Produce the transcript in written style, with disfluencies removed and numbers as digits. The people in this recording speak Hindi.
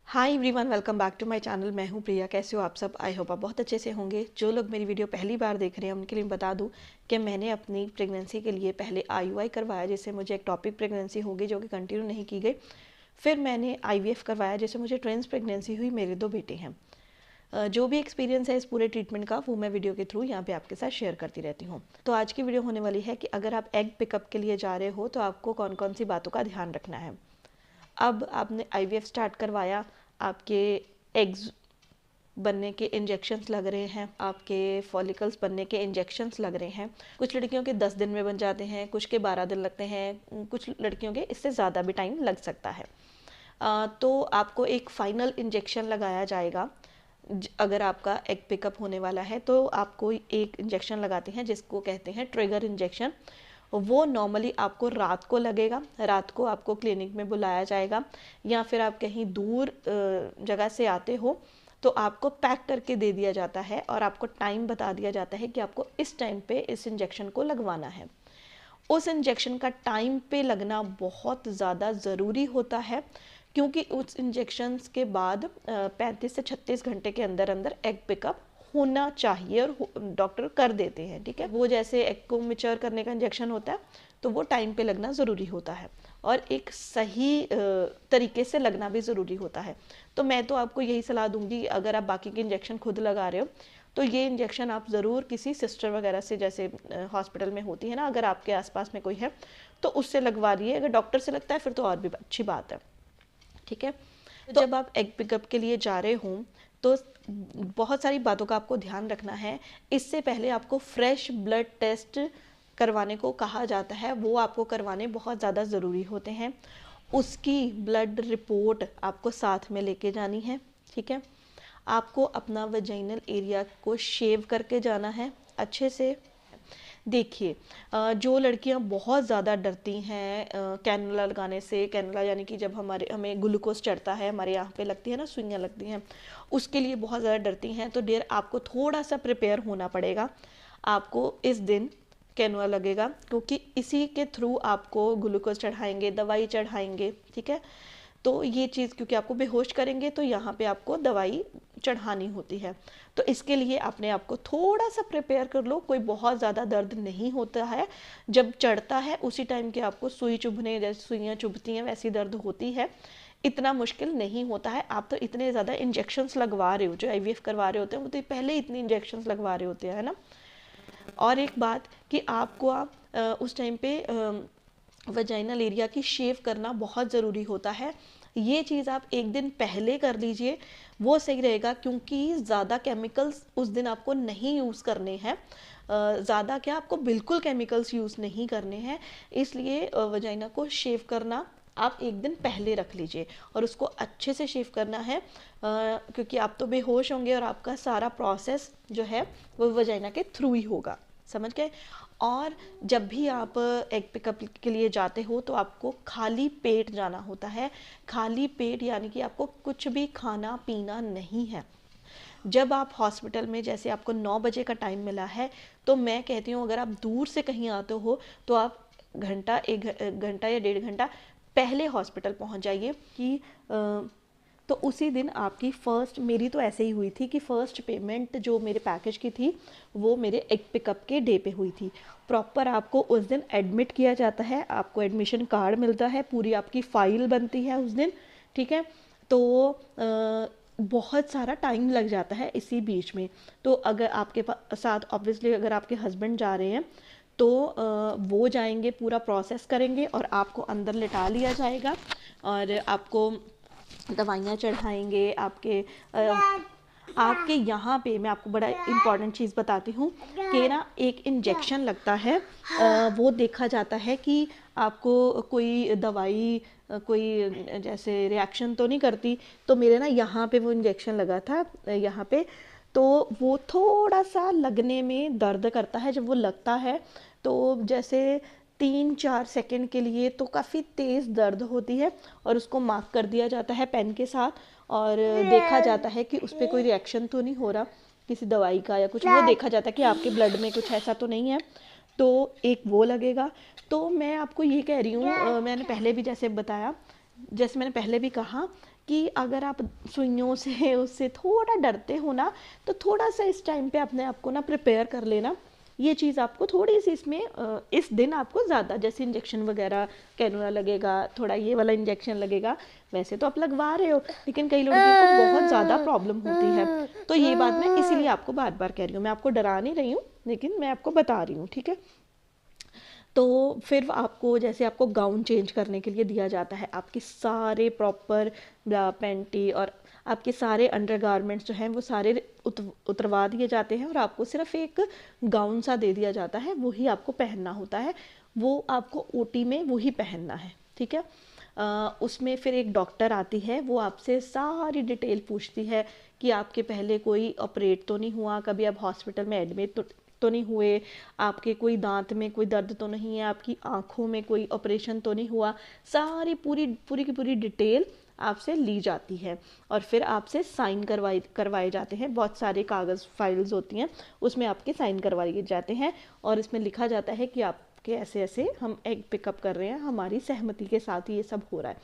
Hi everyone, welcome back to my channel. मैं हूं प्रिया। कैसे हो आप सब? आई होप आप बहुत अच्छे से होंगे। जो लोग मेरी वीडियो पहली बार देख रहे हैं उनके लिए बता दूं कि मैंने अपनी प्रेगनेंसी के लिए पहले आईयूआई करवाया, जिससे मुझे एक टॉपिक प्रेगनेंसी हो गई जो कि कंटिन्यू नहीं की गई। फिर मैंने आईवीएफ करवाया, जिससे मुझे ट्विंस प्रेगनेंसी हुई। मेरे 2 बेटे हैं। जो भी एक्सपीरियंस है इस पूरे ट्रीटमेंट का वो मैं वीडियो के थ्रू यहाँ पे आपके साथ शेयर करती रहती हूँ। तो आज की वीडियो होने वाली है कि अगर आप एग पिकअप के लिए जा रहे हो तो आपको कौन कौन सी बातों का ध्यान रखना है। अब आपने आईवीएफ स्टार्ट करवाया, आपके एग्स बनने के इंजेक्शंस लग रहे हैं, आपके फॉलिकल्स बनने के इंजेक्शंस लग रहे हैं। कुछ लड़कियों के 10 दिन में बन जाते हैं, कुछ के 12 दिन लगते हैं, कुछ लड़कियों के इससे ज़्यादा भी टाइम लग सकता है। तो आपको एक फाइनल इंजेक्शन लगाया जाएगा। अगर आपका एग पिकअप होने वाला है तो आपको एक इंजेक्शन लगाते हैं जिसको कहते हैं ट्रिगर इंजेक्शन। वो नॉर्मली आपको रात को लगेगा। रात को आपको क्लिनिक में बुलाया जाएगा, या फिर आप कहीं दूर जगह से आते हो तो आपको पैक करके दे दिया जाता है और आपको टाइम बता दिया जाता है कि आपको इस टाइम पे इस इंजेक्शन को लगवाना है। उस इंजेक्शन का टाइम पे लगना बहुत ज़्यादा ज़रूरी होता है, क्योंकि उस इंजेक्शन के बाद 35 से 36 घंटे के अंदर अंदर एग पिकअप होना चाहिए और डॉक्टर कर देते हैं। ठीक है, वो जैसे एग को मैच्योर करने का इंजेक्शन होता है तो वो टाइम पे लगना ज़रूरी होता है और एक सही तरीके से लगना भी ज़रूरी होता है। तो मैं तो आपको यही सलाह दूंगी, अगर आप बाकी के इंजेक्शन खुद लगा रहे हो तो ये इंजेक्शन आप ज़रूर किसी सिस्टर वगैरह से, जैसे हॉस्पिटल में होती है ना, अगर आपके आसपास में कोई है तो उससे लगवा लिए। अगर डॉक्टर से लगता है फिर तो और भी अच्छी बात है। ठीक है, तो जब आप एग पिकअप के लिए जा रहे हो तो बहुत सारी बातों का आपको ध्यान रखना है। इससे पहले आपको फ्रेश ब्लड टेस्ट करवाने को कहा जाता है, वो आपको करवाने बहुत ज़्यादा ज़रूरी होते हैं। उसकी ब्लड रिपोर्ट आपको साथ में लेके जानी है। ठीक है, आपको अपना वजाइनल एरिया को शेव करके जाना है अच्छे से। देखिए, जो लड़कियां बहुत ज़्यादा डरती हैं कैनुला लगाने से, कैनुला यानी कि जब हमें ग्लूकोज चढ़ता है, हमारे यहाँ पे लगती है ना, सुइयाँ लगती हैं, उसके लिए बहुत ज़्यादा डरती हैं, तो डियर आपको थोड़ा सा प्रिपेयर होना पड़ेगा। आपको इस दिन कैनुला लगेगा क्योंकि इसी के थ्रू आपको ग्लूकोज चढ़ाएंगे, दवाई चढ़ाएंगे। ठीक है, तो ये चीज़ क्योंकि आपको बेहोश करेंगे तो यहाँ पे आपको दवाई चढ़ानी होती है, तो इसके लिए अपने आप को थोड़ा सा प्रिपेयर कर लो। कोई बहुत ज़्यादा दर्द नहीं होता है, जब चढ़ता है उसी टाइम के आपको सुई चुभने, जैसे सुइयाँ चुभती हैं वैसी दर्द होती है। इतना मुश्किल नहीं होता है। आप तो इतने ज़्यादा इंजेक्शंस लगवा रहे हो, जो आईवीएफ करवा रहे होते हैं वो तो पहले इतनी इंजेक्शंस लगवा रहे होते हैं ना। और एक बात कि आपको उस टाइम पे वजाइनल एरिया की शेव करना बहुत ज़रूरी होता है। ये चीज़ आप एक दिन पहले कर लीजिए, वो सही रहेगा, क्योंकि ज़्यादा केमिकल्स उस दिन आपको नहीं यूज़ करने हैं। ज़्यादा क्या, आपको बिल्कुल केमिकल्स यूज़ नहीं करने हैं। इसलिए वजाइना को शेव करना आप एक दिन पहले रख लीजिए और उसको अच्छे से शेव करना है, क्योंकि आप तो बेहोश होंगे और आपका सारा प्रोसेस जो है वो वजाइना के थ्रू ही होगा। समझ गए? और जब भी आप एग पिकअप के लिए जाते हो तो आपको खाली पेट जाना होता है। खाली पेट यानी कि आपको कुछ भी खाना पीना नहीं है। जब आप हॉस्पिटल में, जैसे आपको 9 बजे का टाइम मिला है, तो मैं कहती हूँ अगर आप दूर से कहीं आते हो तो आप घंटा, 1 घंटा या 1.5 घंटा पहले हॉस्पिटल पहुँच जाइए कि तो उसी दिन आपकी फ़र्स्ट, मेरी तो ऐसे ही हुई थी कि फ़र्स्ट पेमेंट जो मेरे पैकेज की थी वो मेरे एग पिकअप के डे पे हुई थी। प्रॉपर आपको उस दिन एडमिट किया जाता है, आपको एडमिशन कार्ड मिलता है, पूरी आपकी फ़ाइल बनती है उस दिन। ठीक है, तो बहुत सारा टाइम लग जाता है इसी बीच में। तो अगर आपके साथ ऑब्वियसली अगर आपके हस्बैंड जा रहे हैं तो वो जाएंगे, पूरा प्रोसेस करेंगे और आपको अंदर लिटा लिया जाएगा और आपको दवाइयाँ चढ़ाएंगे। आपके यहाँ पे मैं आपको बड़ा इम्पॉर्टेंट चीज़ बताती हूँ कि ना एक इंजेक्शन लगता है, वो देखा जाता है कि आपको कोई दवाई कोई जैसे रिएक्शन तो नहीं करती। तो मेरे ना यहाँ पे वो इंजेक्शन लगा था यहाँ पे, तो वो थोड़ा सा लगने में दर्द करता है। जब वो लगता है तो जैसे 3-4 सेकंड के लिए तो काफ़ी तेज़ दर्द होती है और उसको मार्क कर दिया जाता है पेन के साथ और देखा जाता है कि उस पर कोई रिएक्शन तो नहीं हो रहा किसी दवाई का या कुछ, वो देखा जाता है कि आपके ब्लड में कुछ ऐसा तो नहीं है। तो एक वो लगेगा। तो मैं आपको ये कह रही हूँ, मैंने पहले भी जैसे बताया, जैसे मैंने पहले भी कहा कि अगर आप सुइयों से उससे थोड़ा डरते हो ना, तो थोड़ा सा इस टाइम पे अपने आप को ना प्रिपेयर कर लेना। ये चीज़ आपको थोड़ी सी इसमें इस दिन आपको ज़्यादा, जैसे इंजेक्शन वगैरह कैनुला लगेगा, थोड़ा ये वाला इंजेक्शन लगेगा, वैसे तो आप लगवा रहे हो, लेकिन कई लड़कियों को बहुत ज़्यादा प्रॉब्लम होती है। तो ये बात मैं इसीलिए आपको बार बार कह रही हूँ, मैं आपको डरा नहीं रही हूँ, लेकिन मैं आपको बता रही हूँ, ठीक है। तो फिर आपको, जैसे आपको गाउन चेंज करने के लिए दिया जाता है, आपके सारे प्रॉपर पैंटी और आपके सारे अंडरगारमेंट्स जो हैं वो सारे उतरवा दिए जाते हैं, और आपको सिर्फ एक गाउन सा दे दिया जाता है, वही आपको पहनना होता है, वो आपको ओटी में वही पहनना है, ठीक है। उसमें फिर एक डॉक्टर आती है, वो आपसे सारी डिटेल पूछती है कि आपके पहले कोई ऑपरेट तो नहीं हुआ, कभी आप हॉस्पिटल में एडमिट तो नहीं हुए, आपके कोई दांत में कोई दर्द तो नहीं है, आपकी आंखों में कोई ऑपरेशन तो नहीं हुआ, सारी पूरी पूरी की पूरी डिटेल आपसे ली जाती है, और फिर आपसे साइन करवाए जाते हैं। बहुत सारे कागज़ फाइल्स होती हैं, उसमें आपके साइन करवाए जाते हैं, और इसमें लिखा जाता है कि आपके ऐसे ऐसे हम एग पिकअप कर रहे हैं, हमारी सहमति के साथ ये सब हो रहा है।